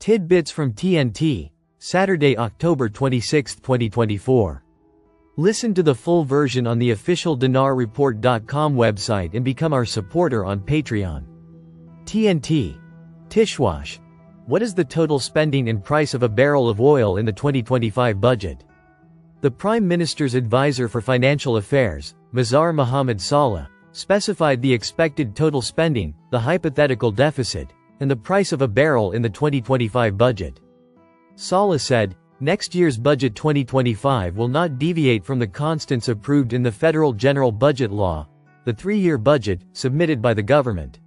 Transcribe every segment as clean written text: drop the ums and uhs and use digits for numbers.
Tidbits from TNT, Saturday, October 26, 2024. Listen to the full version on the official dinarreport.com website and become our supporter on Patreon. TNT. Tishwash. What is the total spending and price of a barrel of oil in the 2025 budget? The Prime Minister's advisor for financial affairs, Mazhar Mohammed Saleh, specified the expected total spending, the hypothetical deficit, and the price of a barrel in the 2025 budget. Saleh said, next year's budget 2025 will not deviate from the constants approved in the Federal General Budget Law, the three-year budget, submitted by the government,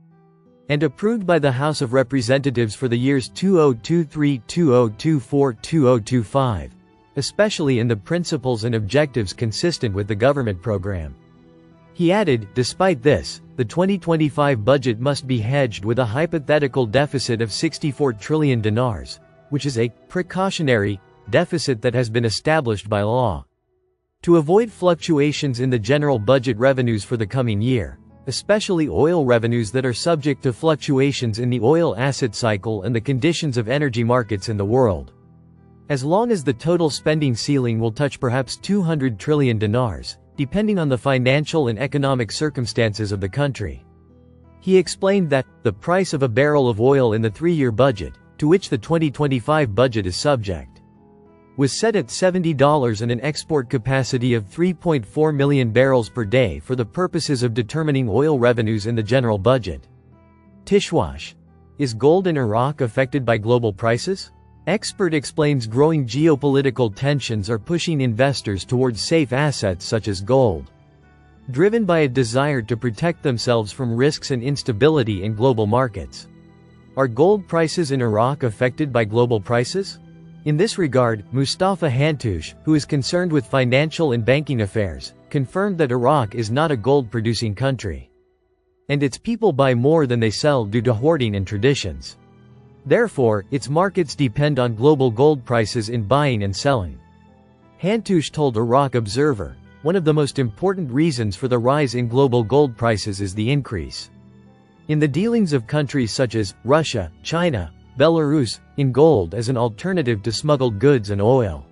and approved by the House of Representatives for the years 2023, 2024, 2025, especially in the principles and objectives consistent with the government program. He added, despite this, the 2025 budget must be hedged with a hypothetical deficit of 64 trillion dinars, which is a precautionary deficit that has been established by law. To avoid fluctuations in the general budget revenues for the coming year, especially oil revenues that are subject to fluctuations in the oil asset cycle and the conditions of energy markets in the world. As long as the total spending ceiling will touch perhaps 200 trillion dinars, depending on the financial and economic circumstances of the country. He explained that, the price of a barrel of oil in the three-year budget, to which the 2025 budget is subject, was set at $70 and an export capacity of 3.4 million barrels per day for the purposes of determining oil revenues in the general budget. Tishwash. Is gold in Iraq affected by global prices? Expert explains growing geopolitical tensions are pushing investors towards safe assets such as gold. Driven by a desire to protect themselves from risks and instability in global markets. Are gold prices in Iraq affected by global prices? In this regard, Mustafa Hantoush, who is concerned with financial and banking affairs, confirmed that Iraq is not a gold-producing country. And its people buy more than they sell due to hoarding and traditions. Therefore, its markets depend on global gold prices in buying and selling. Hantoush told Iraq Observer, one of the most important reasons for the rise in global gold prices is the increase in the dealings of countries such as Russia, China, Belarus, in gold as an alternative to smuggled goods and oil.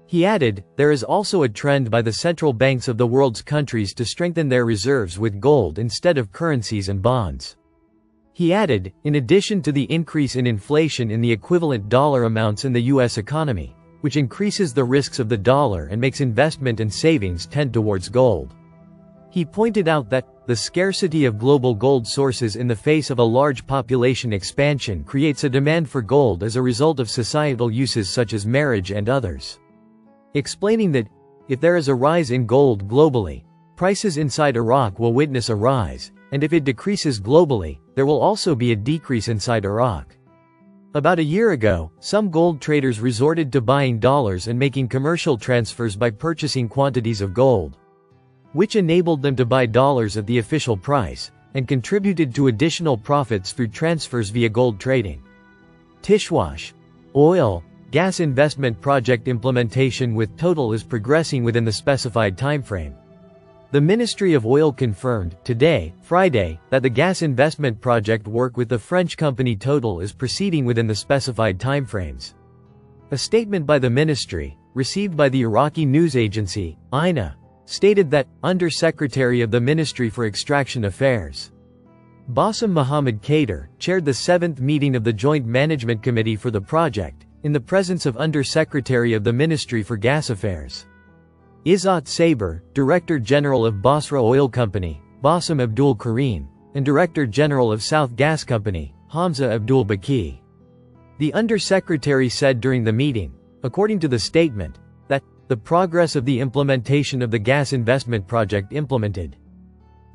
He added, there is also a trend by the central banks of the world's countries to strengthen their reserves with gold instead of currencies and bonds. He added, in addition to the increase in inflation in the equivalent dollar amounts in the U.S. economy, which increases the risks of the dollar and makes investment and savings tend towards gold. He pointed out that, the scarcity of global gold sources in the face of a large population expansion creates a demand for gold as a result of societal uses such as marriage and others. Explaining that, if there is a rise in gold globally, prices inside Iraq will witness a rise, and if it decreases globally, there will also be a decrease inside Iraq. About a year ago, some gold traders resorted to buying dollars and making commercial transfers by purchasing quantities of gold, which enabled them to buy dollars at the official price, and contributed to additional profits through transfers via gold trading. Tishwash. Oil, gas investment project implementation with Total is progressing within the specified timeframe. The Ministry of Oil confirmed, today, Friday, that the gas investment project work with the French company Total is proceeding within the specified timeframes. A statement by the ministry, received by the Iraqi news agency, INA, stated that, Under-Secretary of the Ministry for Extraction Affairs, Bassem Mohammed Kader, chaired the 7th meeting of the Joint Management Committee for the project, in the presence of Under-Secretary of the Ministry for Gas Affairs, Izzat Saber, Director General of Basra Oil Company, Bassem Abdul Karim, and Director General of South Gas Company, Hamza Abdul Baki. The Under-Secretary said during the meeting, according to the statement, that, the progress of the implementation of the gas investment project implemented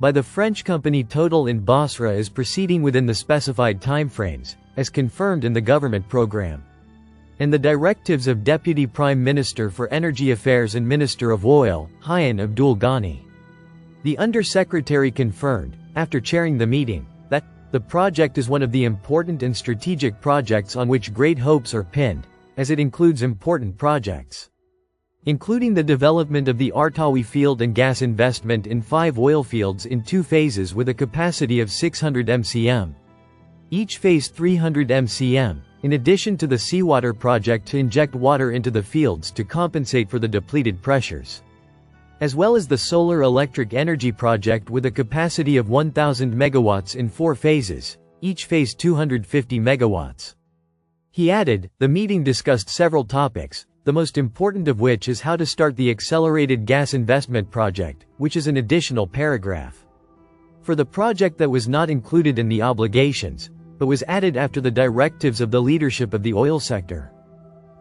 by the French company Total in Basra is proceeding within the specified timeframes, as confirmed in the government program, and the directives of Deputy Prime Minister for Energy Affairs and Minister of Oil, Hayan Abdul Ghani. The Under-Secretary confirmed, after chairing the meeting, that, the project is one of the important and strategic projects on which great hopes are pinned, as it includes important projects, including the development of the Artawi field and gas investment in 5 oil fields in 2 phases with a capacity of 600 mcm. Each phase 300 mcm, in addition to the seawater project to inject water into the fields to compensate for the depleted pressures, as well as the solar electric energy project with a capacity of 1,000 megawatts in 4 phases, each phase 250 megawatts. He added, the meeting discussed several topics, the most important of which is how to start the accelerated gas investment project, which is an additional paragraph for the project that was not included in the obligations, but was added after the directives of the leadership of the oil sector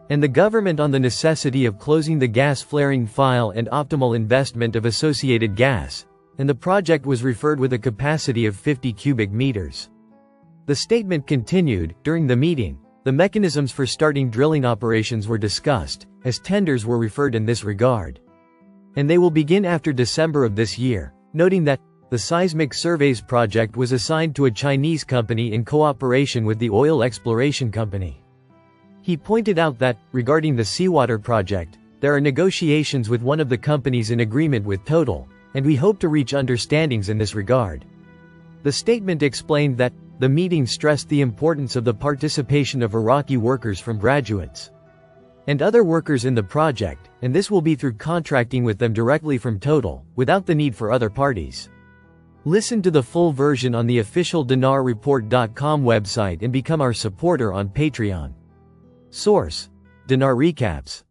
and the government on the necessity of closing the gas flaring file and optimal investment of associated gas, and the project was referred with a capacity of 50 cubic meters. The statement continued, during the meeting, the mechanisms for starting drilling operations were discussed, as tenders were referred in this regard. And they will begin after December of this year, noting that the seismic surveys project was assigned to a Chinese company in cooperation with the oil exploration company. He pointed out that, regarding the seawater project, there are negotiations with one of the companies in agreement with Total, and we hope to reach understandings in this regard. The statement explained that, the meeting stressed the importance of the participation of Iraqi workers from graduates and other workers in the project, and this will be through contracting with them directly from Total, without the need for other parties. Listen to the full version on the official dinarreport.com website and become our supporter on Patreon. Source: Dinar Recaps.